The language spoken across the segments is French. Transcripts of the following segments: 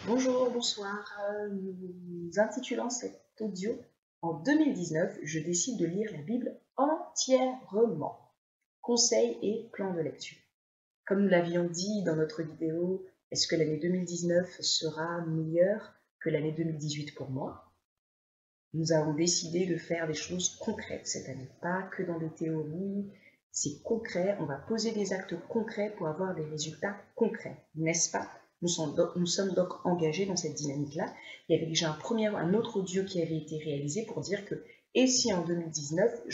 Bonjour, bonsoir. Nous intitulons cet audio en 2019, je décide de lire la Bible entièrement. Conseils et plans de lecture. Comme nous l'avions dit dans notre vidéo, est-ce que l'année 2019 sera meilleure que l'année 2018 pour moi? Nous avons décidé de faire des choses concrètes cette année, pas que dans des théories, c'est concret, on va poser des actes concrets pour avoir des résultats concrets, n'est-ce pas? Nous sommes donc engagés dans cette dynamique-là. Il y avait déjà un autre audio qui avait été réalisé pour dire que, et si en 2019,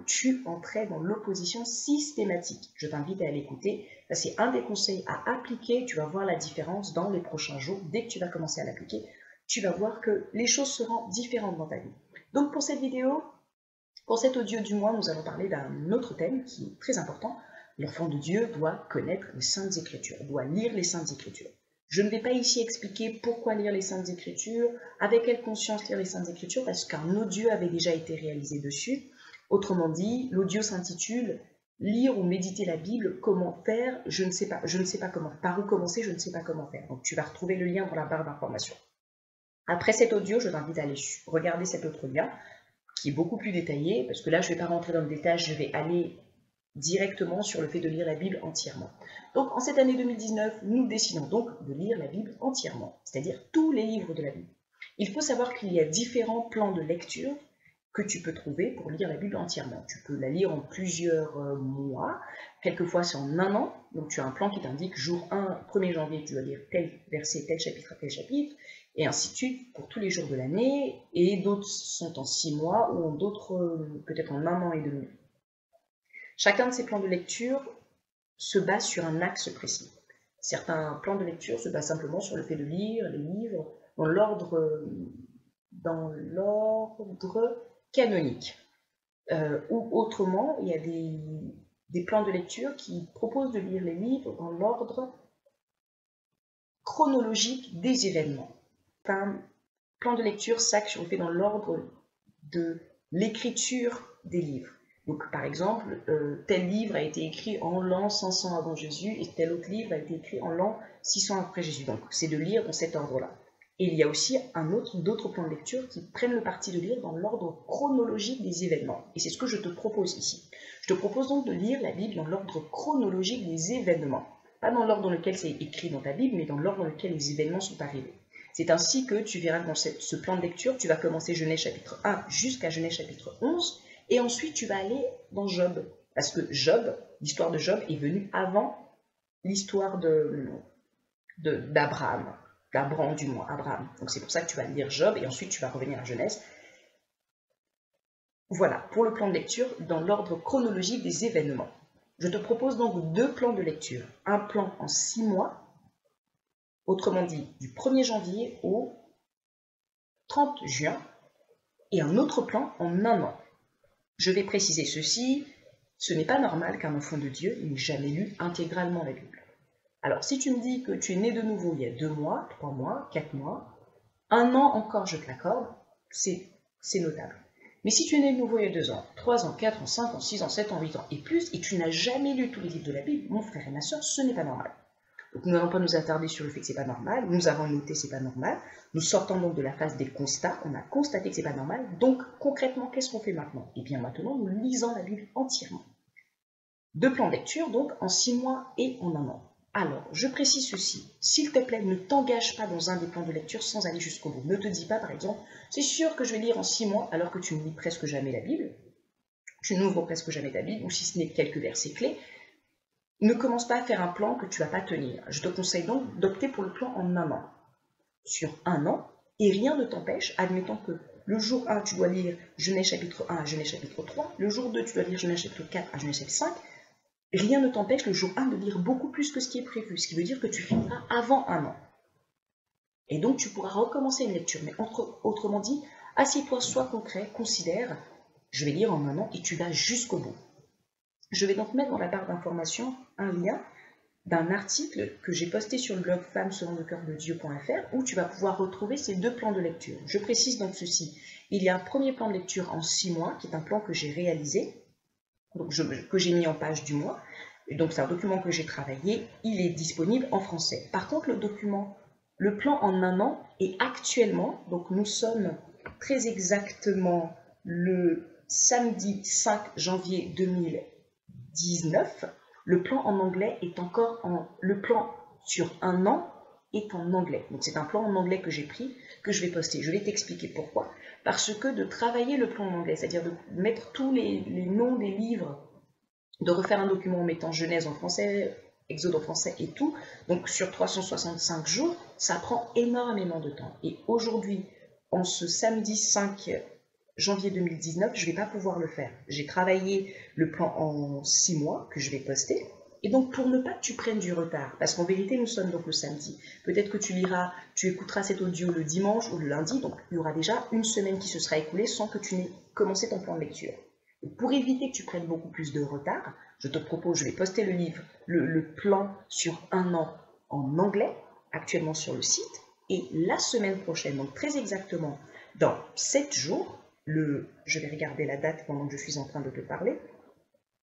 tu entrais dans l'opposition systématique? Je t'invite à l'écouter. C'est un des conseils à appliquer. Tu vas voir la différence dans les prochains jours. Dès que tu vas commencer à l'appliquer, tu vas voir que les choses seront différentes dans ta vie. Donc pour cette vidéo, pour cet audio du mois, nous allons parler d'un autre thème qui est très important. L'enfant de Dieu doit connaître les Saintes Écritures, doit lire les Saintes Écritures. Je ne vais pas ici expliquer pourquoi lire les Saintes Écritures, avec quelle conscience lire les Saintes Écritures, parce qu'un audio avait déjà été réalisé dessus. Autrement dit, l'audio s'intitule « Lire ou méditer la Bible, comment faire, je ne sais pas comment, par où commencer, je ne sais pas comment faire ». Donc tu vas retrouver le lien dans la barre d'information. Après cet audio, je t'invite à aller regarder cet autre lien, qui est beaucoup plus détaillé, parce que là, je ne vais pas rentrer dans le détail, je vais aller directement sur le fait de lire la Bible entièrement. Donc, en cette année 2019, nous décidons donc de lire la Bible entièrement, c'est-à-dire tous les livres de la Bible. Il faut savoir qu'il y a différents plans de lecture que tu peux trouver pour lire la Bible entièrement. Tu peux la lire en plusieurs mois, quelquefois c'est en un an, donc tu as un plan qui t'indique jour 1, 1er janvier, tu dois lire tel verset, tel chapitre, et ainsi de suite pour tous les jours de l'année, et d'autres sont en 6 mois, ou en d'autres peut-être en un an et demi. Chacun de ces plans de lecture se base sur un axe précis. Certains plans de lecture se basent simplement sur le fait de lire les livres dans l'ordre canonique. Ou autrement, il y a des plans de lecture qui proposent de lire les livres dans l'ordre chronologique des événements. Un plan de lecture s'axe sur le fait dans l'ordre de l'écriture des livres. Donc, par exemple, tel livre a été écrit en l'an 500 avant Jésus et tel autre livre a été écrit en l'an 600 après Jésus. Donc, c'est de lire dans cet ordre-là. Et il y a aussi d'autres plans de lecture qui prennent le parti de lire dans l'ordre chronologique des événements. Et c'est ce que je te propose ici. Je te propose donc de lire la Bible dans l'ordre chronologique des événements. Pas dans l'ordre dans lequel c'est écrit dans ta Bible, mais dans l'ordre dans lequel les événements sont arrivés. C'est ainsi que tu verras dans ce plan de lecture, tu vas commencer Genèse chapitre 1 jusqu'à Genèse chapitre 11, et ensuite tu vas aller dans Job. Parce que Job, l'histoire de Job est venue avant l'histoire d'Abraham. Abraham. Donc c'est pour ça que tu vas lire Job, et ensuite tu vas revenir à Genèse. Voilà, pour le plan de lecture, dans l'ordre chronologique des événements. Je te propose donc deux plans de lecture. Un plan en 6 mois, autrement dit du 1er janvier au 30 juin, et un autre plan en un an. Je vais préciser ceci, ce n'est pas normal qu'un enfant de Dieu n'ait jamais lu intégralement la Bible. Alors, si tu me dis que tu es né de nouveau il y a 2 mois, 3 mois, 4 mois, un an encore, je te l'accorde, c'est notable. Mais si tu es né de nouveau il y a 2 ans, 3 ans, 4 ans, 5 ans, 6 ans, 7 ans, 8 ans et plus, et tu n'as jamais lu tous les livres de la Bible, mon frère et ma soeur, ce n'est pas normal. Donc nous n'allons pas nous attarder sur le fait que c'est pas normal, nous avons noté c'est pas normal, nous sortons donc de la phase des constats, on a constaté que c'est pas normal, donc concrètement qu'est-ce qu'on fait maintenant? Et bien maintenant nous lisons la Bible entièrement. Deux plans de lecture donc en 6 mois et en un an. Alors je précise ceci, s'il te plaît ne t'engage pas dans un des plans de lecture sans aller jusqu'au bout. Ne te dis pas par exemple, c'est sûr que je vais lire en 6 mois alors que tu ne lis presque jamais la Bible, tu n'ouvres presque jamais ta Bible, ou si ce n'est quelques versets clés. Ne commence pas à faire un plan que tu ne vas pas tenir. Je te conseille donc d'opter pour le plan en un an. Sur un an, et rien ne t'empêche, admettons que le jour 1, tu dois lire Genèse chapitre 1 à Genèse chapitre 3, le jour 2, tu dois lire Genèse chapitre 4 à Genèse chapitre 5, rien ne t'empêche le jour 1 de lire beaucoup plus que ce qui est prévu, ce qui veut dire que tu finiras avant un an. Et donc tu pourras recommencer une lecture, mais autrement dit, assieds-toi, sois concret, considère, je vais lire en un an et tu vas jusqu'au bout. Je vais donc mettre dans la barre d'information un lien d'un article que j'ai posté sur le blog femmeselonlecoeurdedieu.fr où tu vas pouvoir retrouver ces deux plans de lecture. Je précise donc ceci, il y a un premier plan de lecture en 6 mois, qui est un plan que j'ai réalisé, donc que j'ai mis en page du mois, et donc c'est un document que j'ai travaillé, il est disponible en français. Par contre, le document Le plan en un an est actuellement, donc nous sommes très exactement le samedi 5 janvier 2019, le plan en anglais est encore le plan sur un an est en anglais. Donc c'est un plan en anglais que j'ai pris, que je vais poster. Je vais t'expliquer pourquoi. Parce que de travailler le plan en anglais, c'est-à-dire de mettre tous les noms des livres, de refaire un document en mettant Genèse en français, Exode en français et tout, donc sur 365 jours, ça prend énormément de temps. Et aujourd'hui, en ce samedi 5 janvier 2019, je ne vais pas pouvoir le faire. J'ai travaillé le plan en 6 mois que je vais poster. Et donc, pour ne pas que tu prennes du retard, parce qu'en vérité, nous sommes donc le samedi. Peut-être que tu écouteras cet audio le dimanche ou le lundi, donc il y aura déjà une semaine qui se sera écoulée sans que tu n'aies commencé ton plan de lecture. Et pour éviter que tu prennes beaucoup plus de retard, je te propose, je vais poster le livre, le plan sur un an en anglais, actuellement sur le site. Et la semaine prochaine, donc très exactement dans 7 jours, je vais regarder la date pendant que je suis en train de te parler.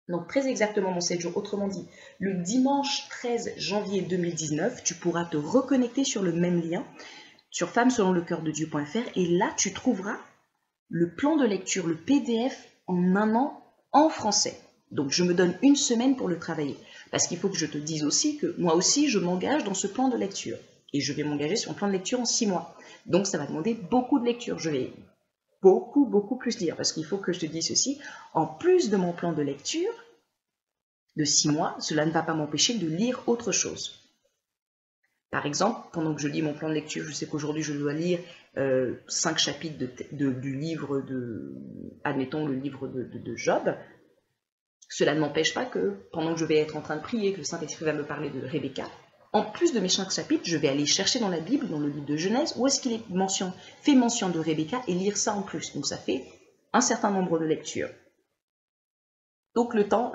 Donc très exactement dans 7 jours, autrement dit, le dimanche 13 janvier 2019, tu pourras te reconnecter sur le même lien, sur femmeselonlecoeurdedieu.fr, et là tu trouveras le plan de lecture, le PDF en un an en français. Donc je me donne une semaine pour le travailler. Parce qu'il faut que je te dise aussi que moi aussi je m'engage dans ce plan de lecture. Et je vais m'engager sur un plan de lecture en 6 mois. Donc ça va demander beaucoup de lecture. Je vais beaucoup plus lire. Parce qu'il faut que je te dise ceci. En plus de mon plan de lecture de 6 mois, cela ne va pas m'empêcher de lire autre chose. Par exemple, pendant que je lis mon plan de lecture, je sais qu'aujourd'hui je dois lire 5 chapitres du livre admettons, le livre de Job. Cela ne m'empêche pas que, pendant que je vais être en train de prier, que le Saint-Esprit va me parler de Rebecca, en plus de mes 5 chapitres, je vais aller chercher dans la Bible, dans le livre de Genèse, où est-ce qu'il fait mention de Rebecca et lire ça en plus. Donc ça fait un certain nombre de lectures. Donc le temps,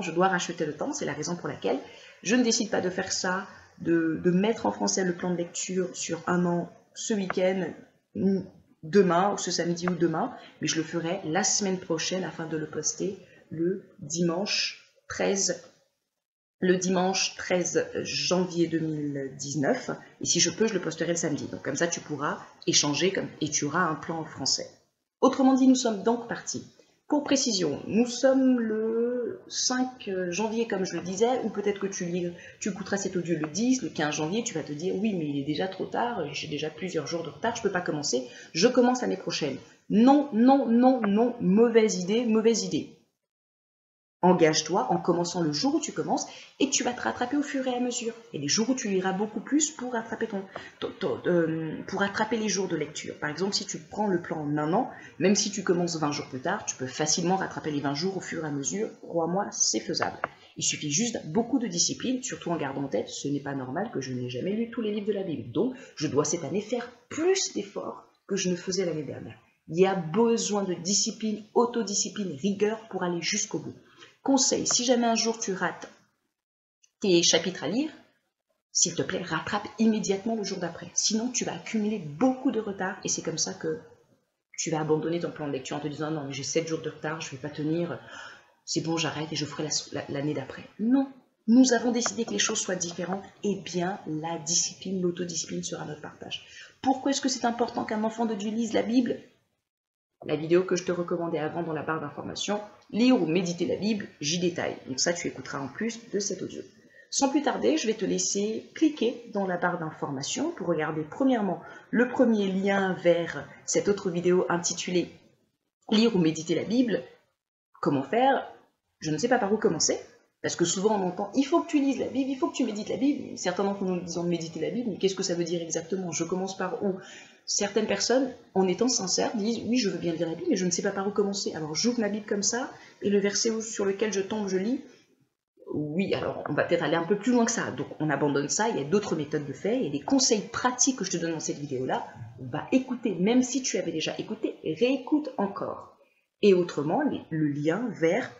je dois racheter le temps, c'est la raison pour laquelle je ne décide pas de faire ça, de mettre en français le plan de lecture sur un an ce week-end, demain, ou ce samedi ou demain, mais je le ferai la semaine prochaine afin de le poster le dimanche 13 janvier 2019, et si je peux, je le posterai le samedi. Donc comme ça, tu pourras échanger et tu auras un plan en français. Autrement dit, nous sommes donc partis. Pour précision, nous sommes le 5 janvier, comme je le disais, ou peut-être que tu écouteras cet audio le 10, le 15 janvier, tu vas te dire, oui, mais il est déjà trop tard, j'ai déjà plusieurs jours de retard, je ne peux pas commencer, je commence l'année prochaine. Non, mauvaise idée. Engage-toi en commençant le jour où tu commences et tu vas te rattraper au fur et à mesure. Et les jours où tu liras beaucoup plus pour rattraper, pour rattraper les jours de lecture. Par exemple, si tu prends le plan en un an, même si tu commences 20 jours plus tard, tu peux facilement rattraper les 20 jours au fur et à mesure. Crois-moi, c'est faisable. Il suffit juste beaucoup de discipline, surtout en gardant en tête, ce n'est pas normal que je n'ai jamais lu tous les livres de la Bible. Donc, je dois cette année faire plus d'efforts que je ne faisais l'année dernière. Il y a besoin de discipline, autodiscipline, rigueur pour aller jusqu'au bout. Conseil, si jamais un jour tu rates tes chapitres à lire, s'il te plaît, rattrape immédiatement le jour d'après. Sinon, tu vas accumuler beaucoup de retard et c'est comme ça que tu vas abandonner ton plan de lecture en te disant « Non, mais j'ai 7 jours de retard, je ne vais pas tenir, c'est bon, j'arrête et je ferai l'année d'après. » Non, nous avons décidé que les choses soient différentes et bien la discipline, l'autodiscipline sera notre partage. Pourquoi est-ce que c'est important qu'un enfant de Dieu lise la Bible ? La vidéo que je te recommandais avant dans la barre d'information, lire ou méditer la Bible, j'y détaille. Donc ça, tu écouteras en plus de cet audio. Sans plus tarder, je vais te laisser cliquer dans la barre d'information pour regarder premièrement le premier lien vers cette autre vidéo intitulée « Lire ou méditer la Bible ». Comment faire? Je ne sais pas par où commencer. Parce que souvent on entend « il faut que tu lises la Bible, il faut que tu médites la Bible ». Certains d'entre nous disent « méditer la Bible », mais qu'est-ce que ça veut dire exactement? Je commence par où? Certaines personnes, en étant sincères, disent « oui, je veux bien lire la Bible, mais je ne sais pas par où commencer ». Alors j'ouvre ma Bible comme ça, et le verset sur lequel je tombe, je lis. Oui, alors on va peut-être aller un peu plus loin que ça. Donc on abandonne ça, il y a d'autres méthodes de faire, il y a des conseils pratiques que je te donne dans cette vidéo-là. On va écouter, même si tu avais déjà écouté, réécoute encore. Et autrement, le lien vers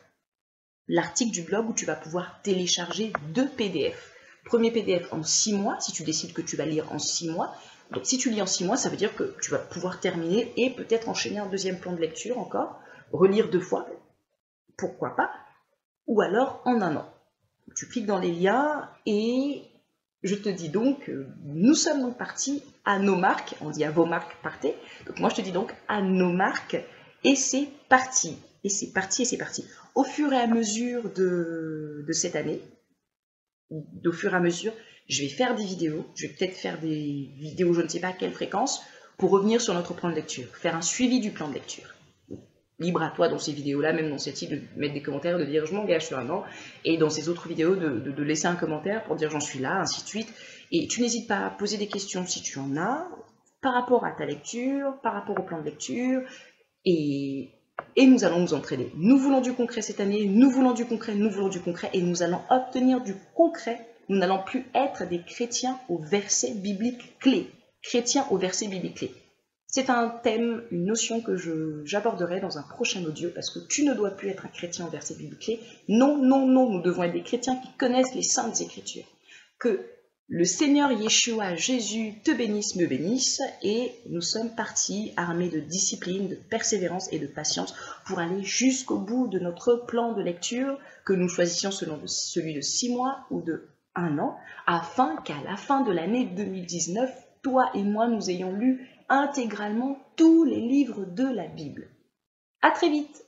l'article du blog où tu vas pouvoir télécharger 2 PDF. Premier PDF en 6 mois, si tu décides que tu vas lire en 6 mois. Donc si tu lis en 6 mois, ça veut dire que tu vas pouvoir terminer et peut-être enchaîner un deuxième plan de lecture encore, relire 2 fois, pourquoi pas, ou alors en un an. Tu cliques dans les liens et Je te dis donc, nous sommes donc partis à nos marques, on dit à vos marques, partez. Donc moi je te dis donc à nos marques, et c'est parti. Et c'est parti, et c'est parti. Au fur et à mesure de cette année, au fur et à mesure, je vais faire des vidéos, je vais peut-être faire des vidéos, je ne sais pas à quelle fréquence, pour revenir sur notre plan de lecture, faire un suivi du plan de lecture. Libre à toi dans ces vidéos-là, même dans cette de mettre des commentaires, de dire je m'engage sur un an, et dans ces autres vidéos de laisser un commentaire pour dire j'en suis là, ainsi de suite. Et tu n'hésites pas à poser des questions si tu en as, par rapport à ta lecture, par rapport au plan de lecture, et nous allons nous entraîner. Nous voulons du concret cette année, nous voulons du concret, nous voulons du concret, et nous allons obtenir du concret. Nous n'allons plus être des chrétiens aux versets bibliques clés. Chrétiens aux versets bibliques clés. C'est un thème, une notion que j'aborderai dans un prochain audio, parce que tu ne dois plus être un chrétien aux versets bibliques clés. Non, non, non, nous devons être des chrétiens qui connaissent les saintes écritures. Que le Seigneur Yeshua, Jésus, te bénisse, me bénisse, et nous sommes partis armés de discipline, de persévérance et de patience pour aller jusqu'au bout de notre plan de lecture, que nous choisissions selon celui de 6 mois ou de 1 an, afin qu'à la fin de l'année 2019, toi et moi, nous ayons lu intégralement tous les livres de la Bible. À très vite!